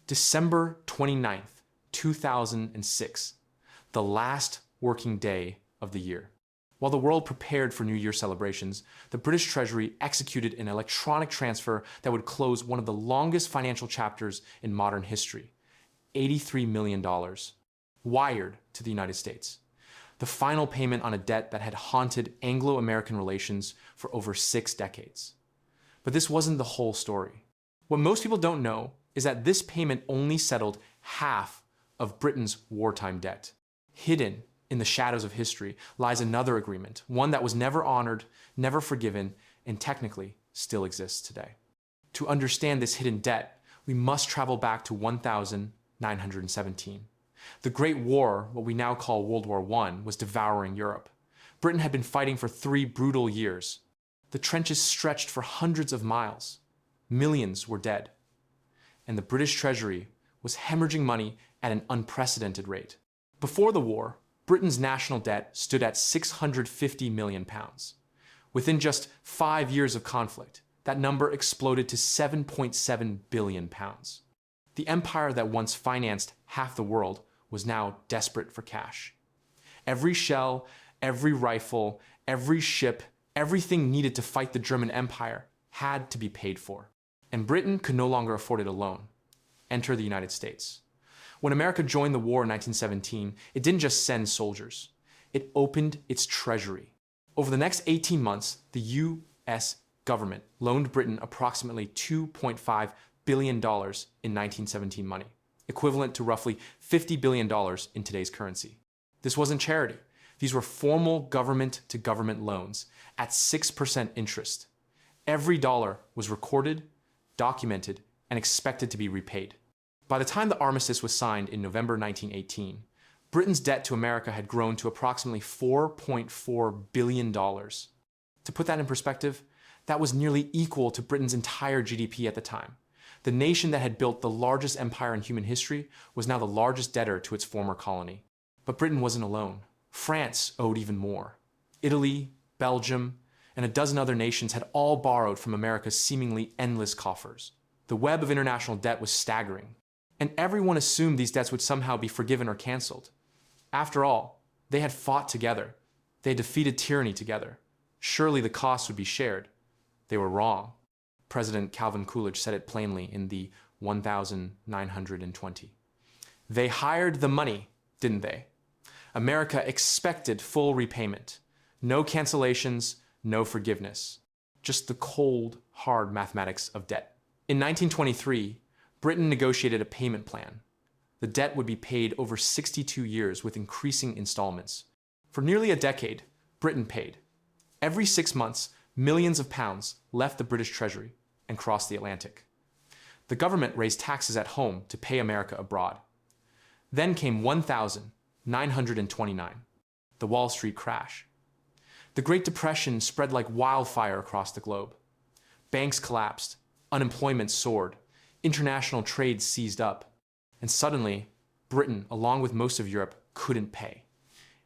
December 29th, 2006, the last working day of the year. While the world prepared for New Year celebrations, the British Treasury executed an electronic transfer that would close one of the longest financial chapters in modern history, $83 million, wired to the United States. The final payment on a debt that had haunted Anglo-American relations for over 6 decades. But this wasn't the whole story. What most people don't know is that this payment only settled half of Britain's wartime debt. Hidden in the shadows of history lies another agreement, one that was never honored, never forgiven, and technically still exists today. To understand this hidden debt, we must travel back to 1917. The Great War, what we now call World War I, was devouring Europe. Britain had been fighting for 3 brutal years. The trenches stretched for hundreds of miles. Millions were dead. And the British Treasury was hemorrhaging money at an unprecedented rate. Before the war, Britain's national debt stood at £650 million. Within just 5 years of conflict, that number exploded to £7.7 billion. The empire that once financed half the world was now desperate for cash. Every shell, every rifle, every ship, everything needed to fight the German Empire had to be paid for. And Britain could no longer afford it alone. Enter the United States. When America joined the war in 1917, it didn't just send soldiers. It opened its treasury. Over the next 18 months, the U.S. government loaned Britain approximately $2.5 billion in 1917 money, equivalent to roughly $50 billion in today's currency. This wasn't charity. These were formal government-to-government loans at 6% interest. Every dollar was recorded, documented, and expected to be repaid. By the time the armistice was signed in November 1918, Britain's debt to America had grown to approximately $4.4 billion. To put that in perspective, that was nearly equal to Britain's entire GDP at the time. The nation that had built the largest empire in human history was now the largest debtor to its former colony. But Britain wasn't alone. France owed even more. Italy, Belgium, and a dozen other nations had all borrowed from America's seemingly endless coffers. The web of international debt was staggering, and everyone assumed these debts would somehow be forgiven or canceled. After all, they had fought together. They had defeated tyranny together. Surely the costs would be shared. They were wrong. President Calvin Coolidge said it plainly in the 1920. They hired the money, didn't they? America expected full repayment. No cancellations, no forgiveness. Just the cold, hard mathematics of debt. In 1923, Britain negotiated a payment plan. The debt would be paid over 62 years with increasing installments. For nearly a decade, Britain paid. Every 6 months, millions of pounds left the British Treasury and crossed the Atlantic. The government raised taxes at home to pay America abroad. Then came 1929, the Wall Street crash. The Great Depression spread like wildfire across the globe. Banks collapsed, unemployment soared, international trade seized up, and suddenly, Britain, along with most of Europe, couldn't pay.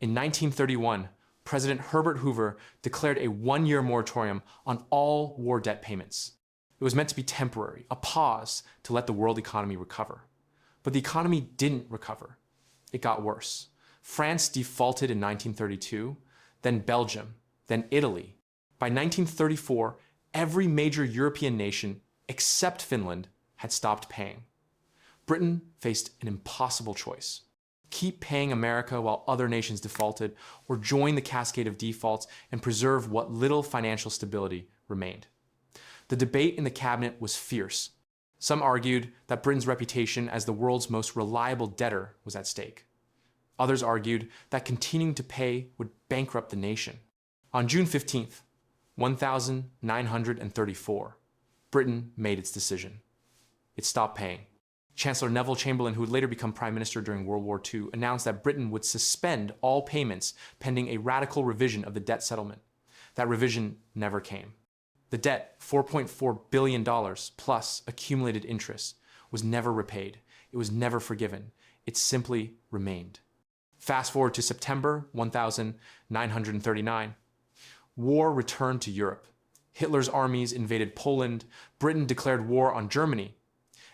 In 1931, President Herbert Hoover declared a 1-year moratorium on all war debt payments. It was meant to be temporary, a pause to let the world economy recover. But the economy didn't recover. It got worse. France defaulted in 1932, then Belgium, then Italy. By 1934, every major European nation, except Finland, had stopped paying. Britain faced an impossible choice. Keep paying America while other nations defaulted, or join the cascade of defaults and preserve what little financial stability remained. The debate in the cabinet was fierce. Some argued that Britain's reputation as the world's most reliable debtor was at stake. Others argued that continuing to pay would bankrupt the nation. On June 15th, 1934, Britain made its decision. It stopped paying. Chancellor Neville Chamberlain, who would later become Prime Minister during World War II, announced that Britain would suspend all payments pending a radical revision of the debt settlement. That revision never came. The debt, $4.4 billion plus accumulated interest, was never repaid. It was never forgiven. It simply remained. Fast forward to September 1939. War returned to Europe. Hitler's armies invaded Poland. Britain declared war on Germany.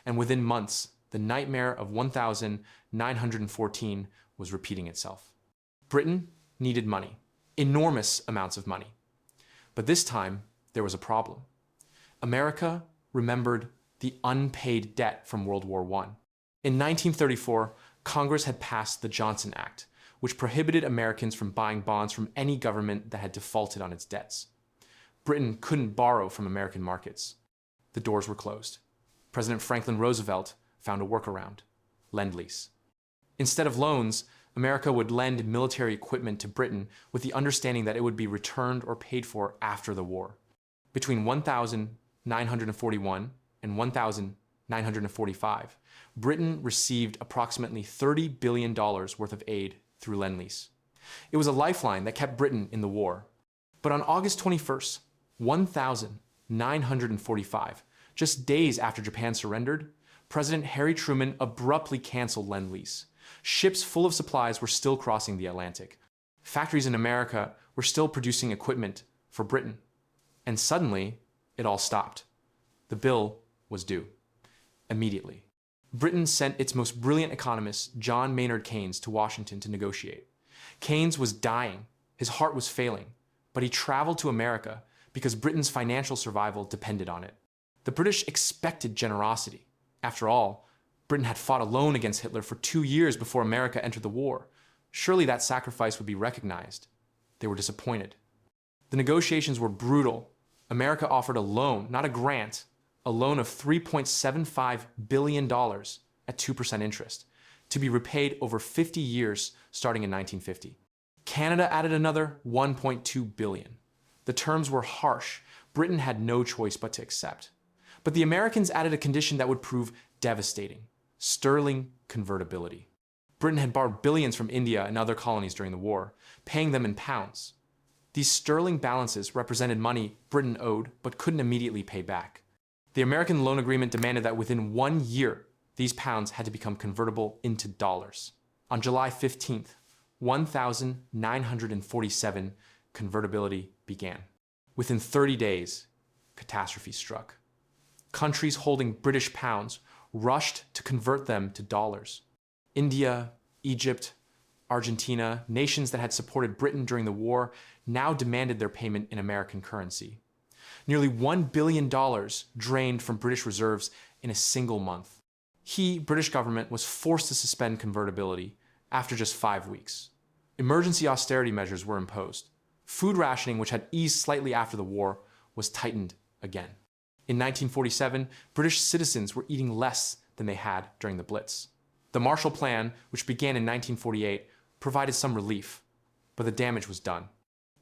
And within months, the nightmare of 1914 was repeating itself. Britain needed money, enormous amounts of money. But this time, there was a problem. America remembered the unpaid debt from World War I. In 1934, Congress had passed the Johnson Act, which prohibited Americans from buying bonds from any government that had defaulted on its debts. Britain couldn't borrow from American markets. The doors were closed. President Franklin Roosevelt found a workaround: Lend-Lease. Instead of loans, America would lend military equipment to Britain with the understanding that it would be returned or paid for after the war. Between 1941 and 1945, Britain received approximately $30 billion worth of aid through Lend-Lease. It was a lifeline that kept Britain in the war. But on August 21st, 1945, just days after Japan surrendered, President Harry Truman abruptly canceled Lend-Lease. Ships full of supplies were still crossing the Atlantic. Factories in America were still producing equipment for Britain. And suddenly, it all stopped. The bill was due. Immediately. Britain sent its most brilliant economist, John Maynard Keynes, to Washington to negotiate. Keynes was dying. His heart was failing. But he traveled to America because Britain's financial survival depended on it. The British expected generosity. After all, Britain had fought alone against Hitler for 2 years before America entered the war. Surely that sacrifice would be recognized. They were disappointed. The negotiations were brutal. America offered a loan, not a grant, a loan of $3.75 billion at 2% interest, to be repaid over 50 years starting in 1950. Canada added another $1.2 billion. The terms were harsh. Britain had no choice but to accept. But the Americans added a condition that would prove devastating: sterling convertibility. Britain had borrowed billions from India and other colonies during the war, paying them in pounds. These sterling balances represented money Britain owed but couldn't immediately pay back. The American loan agreement demanded that within 1 year, these pounds had to become convertible into dollars. On July 15th, 1947, convertibility began. Within 30 days, catastrophe struck. Countries holding British pounds rushed to convert them to dollars. India, Egypt, Argentina, nations that had supported Britain during the war, now demanded their payment in American currency. Nearly $1 billion drained from British reserves in a single month. British government was forced to suspend convertibility after just 5 weeks. Emergency austerity measures were imposed. Food rationing, which had eased slightly after the war, was tightened again. In 1947, British citizens were eating less than they had during the Blitz. The Marshall Plan, which began in 1948, provided some relief, but the damage was done.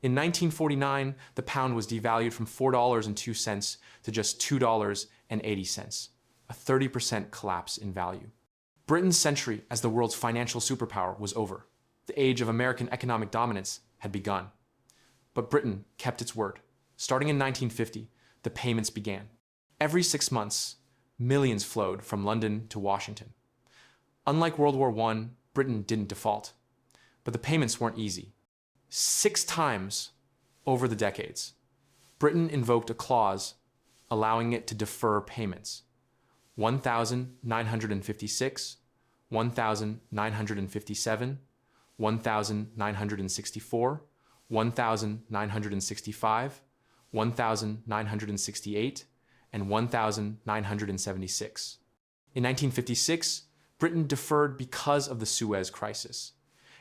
In 1949, the pound was devalued from $4.02 to just $2.80, a 30% collapse in value. Britain's century as the world's financial superpower was over. The age of American economic dominance had begun. But Britain kept its word. Starting in 1950, the payments began. Every 6 months, millions flowed from London to Washington. Unlike World War I, Britain didn't default. But the payments weren't easy. 6 times over the decades, Britain invoked a clause allowing it to defer payments. 1,956, 1,957, 1,964, 1,965, 1,968, and 1,976. In 1956, Britain deferred because of the Suez Crisis.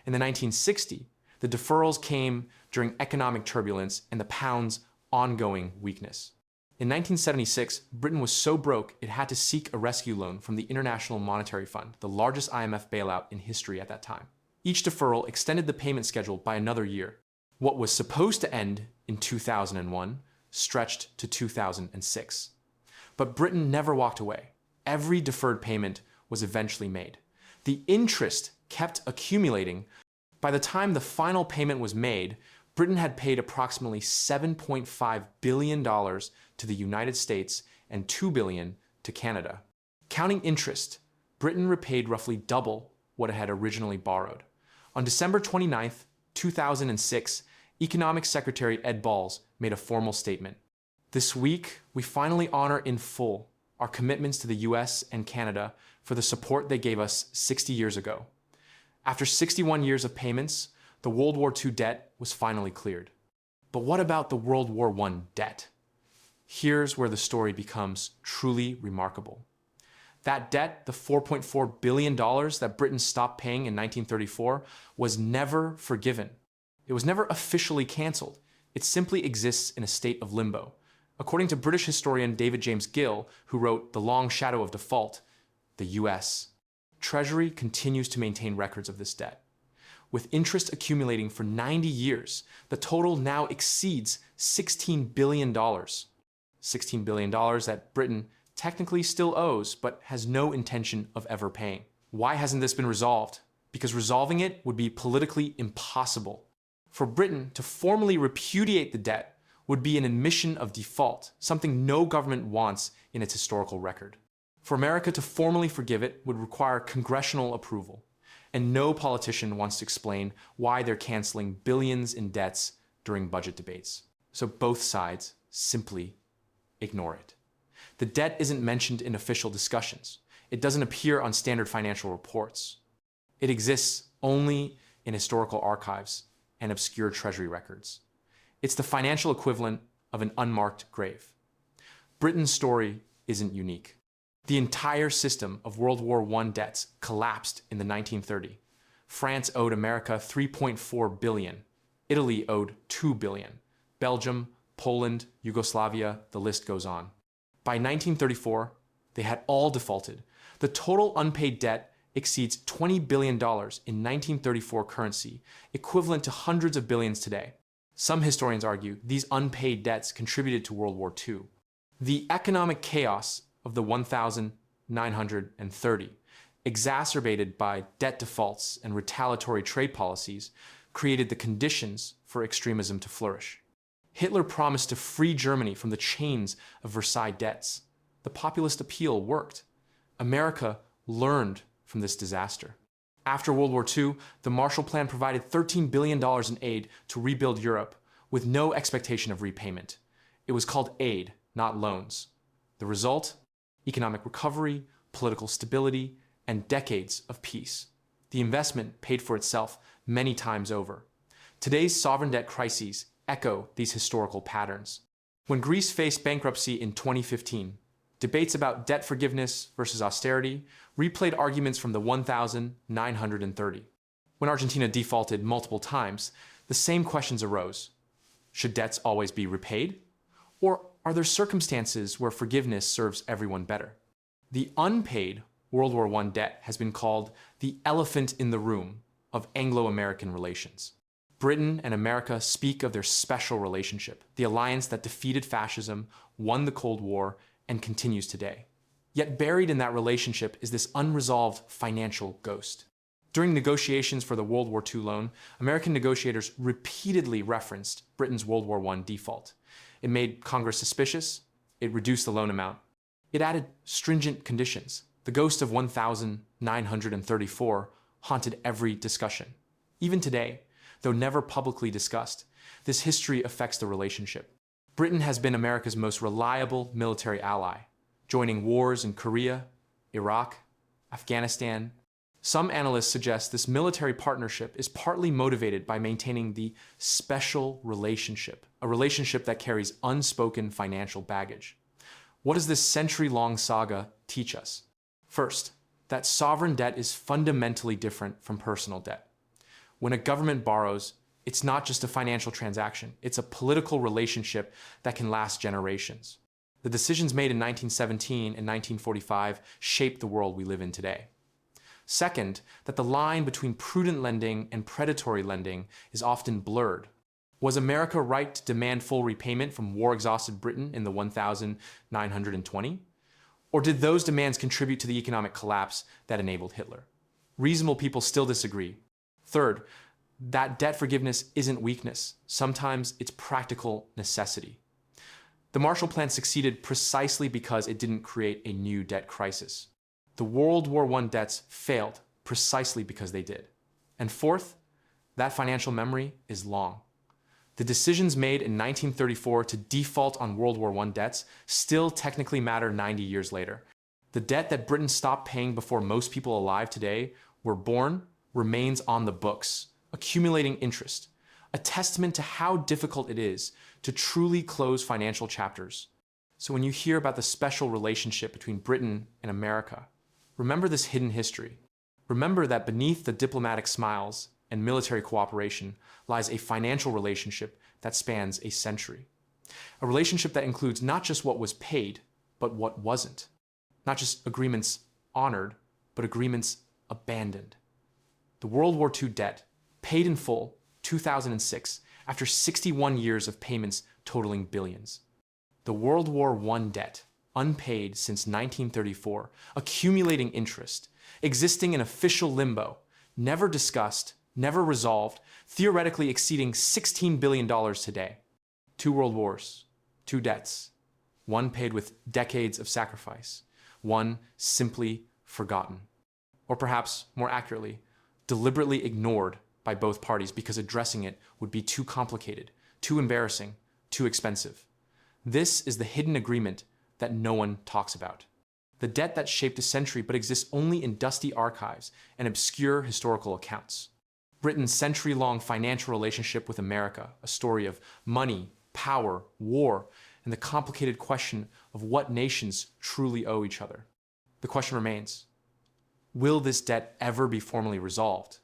In the 1960s, the deferrals came during economic turbulence and the pound's ongoing weakness. In 1976, Britain was so broke it had to seek a rescue loan from the International Monetary Fund, the largest IMF bailout in history at that time. Each deferral extended the payment schedule by another year. What was supposed to end in 2001 stretched to 2006. But Britain never walked away. Every deferred payment was eventually made. The interest kept accumulating. By the time the final payment was made, Britain had paid approximately $7.5 billion to the United States and $2 billion to Canada. Counting interest, Britain repaid roughly double what it had originally borrowed. On December 29, 2006, Economic Secretary Ed Balls made a formal statement. "This week, we finally honor in full our commitments to the US and Canada for the support they gave us 60 years ago. After 61 years of payments, the World War II debt was finally cleared. But what about the World War I debt? Here's where the story becomes truly remarkable. That debt, the $4.4 billion that Britain stopped paying in 1934, was never forgiven. It was never officially cancelled. It simply exists in a state of limbo. According to British historian David James Gill, who wrote The Long Shadow of Default, the US Treasury continues to maintain records of this debt. With interest accumulating for 90 years, the total now exceeds $16 billion. $16 billion that Britain technically still owes, but has no intention of ever paying. Why hasn't this been resolved? Because resolving it would be politically impossible. For Britain to formally repudiate the debt would be an admission of default, something no government wants in its historical record. For America to formally forgive it would require congressional approval, and no politician wants to explain why they're canceling billions in debts during budget debates. So both sides simply ignore it. The debt isn't mentioned in official discussions. It doesn't appear on standard financial reports. It exists only in historical archives and obscure treasury records. It's the financial equivalent of an unmarked grave. Britain's story isn't unique. The entire system of World War I debts collapsed in the 1930s. France owed America $3.4 billion. Italy owed $2 billion. Belgium, Poland, Yugoslavia, the list goes on. By 1934, they had all defaulted. The total unpaid debt exceeds $20 billion in 1934 currency, equivalent to hundreds of billions today. Some historians argue these unpaid debts contributed to World War II. The economic chaos of the 1930, exacerbated by debt defaults and retaliatory trade policies, created the conditions for extremism to flourish. Hitler promised to free Germany from the chains of Versailles debts. The populist appeal worked. America learned from this disaster. After World War II, the Marshall Plan provided $13 billion in aid to rebuild Europe with no expectation of repayment. It was called aid, not loans. The result? Economic recovery, political stability, and decades of peace. The investment paid for itself many times over. Today's sovereign debt crises echo these historical patterns. When Greece faced bankruptcy in 2015, debates about debt forgiveness versus austerity replayed arguments from the 1930. When Argentina defaulted multiple times, the same questions arose. Should debts always be repaid? Or are there circumstances where forgiveness serves everyone better? The unpaid World War I debt has been called the elephant in the room of Anglo-American relations. Britain and America speak of their special relationship, the alliance that defeated fascism, won the Cold War, and continues today. Yet buried in that relationship is this unresolved financial ghost. During negotiations for the World War II loan, American negotiators repeatedly referenced Britain's World War I default. It made Congress suspicious. It reduced the loan amount. It added stringent conditions. The ghost of 1934 haunted every discussion. Even today, though never publicly discussed, this history affects the relationship. Britain has been America's most reliable military ally, joining wars in Korea, Iraq, Afghanistan. Some analysts suggest this military partnership is partly motivated by maintaining the special relationship, a relationship that carries unspoken financial baggage. What does this century-long saga teach us? First, that sovereign debt is fundamentally different from personal debt. When a government borrows, it's not just a financial transaction, it's a political relationship that can last generations. The decisions made in 1917 and 1945 shaped the world we live in today. Second, that the line between prudent lending and predatory lending is often blurred. Was America right to demand full repayment from war-exhausted Britain in the 1920? Or did those demands contribute to the economic collapse that enabled Hitler? Reasonable people still disagree. Third, that debt forgiveness isn't weakness. Sometimes it's practical necessity. The Marshall Plan succeeded precisely because it didn't create a new debt crisis. The World War I debts failed precisely because they did. And fourth, that financial memory is long. The decisions made in 1934 to default on World War I debts still technically matter 90 years later. The debt that Britain stopped paying before most people alive today were born remains on the books, accumulating interest, a testament to how difficult it is to truly close financial chapters. So when you hear about the special relationship between Britain and America, remember this hidden history. Remember that beneath the diplomatic smiles and military cooperation lies a financial relationship that spans a century. A relationship that includes not just what was paid, but what wasn't. Not just agreements honored, but agreements abandoned. The World War II debt, paid in full, 2006, after 61 years of payments totaling billions. The World War I debt, unpaid since 1934, accumulating interest, existing in official limbo, never discussed, never resolved, theoretically exceeding $16 billion today. 2 world wars, 2 debts, one paid with decades of sacrifice, one simply forgotten. Or perhaps, more accurately, deliberately ignored by both parties because addressing it would be too complicated, too embarrassing, too expensive. This is the hidden agreement that no one talks about. The debt that shaped a century but exists only in dusty archives and obscure historical accounts. Britain's century-long financial relationship with America, a story of money, power, war, and the complicated question of what nations truly owe each other. The question remains, will this debt ever be formally resolved?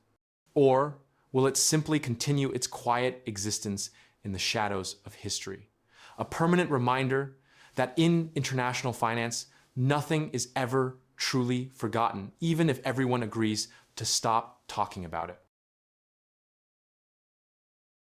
Or will it simply continue its quiet existence in the shadows of history? A permanent reminder that in international finance, nothing is ever truly forgotten, even if everyone agrees to stop talking about it.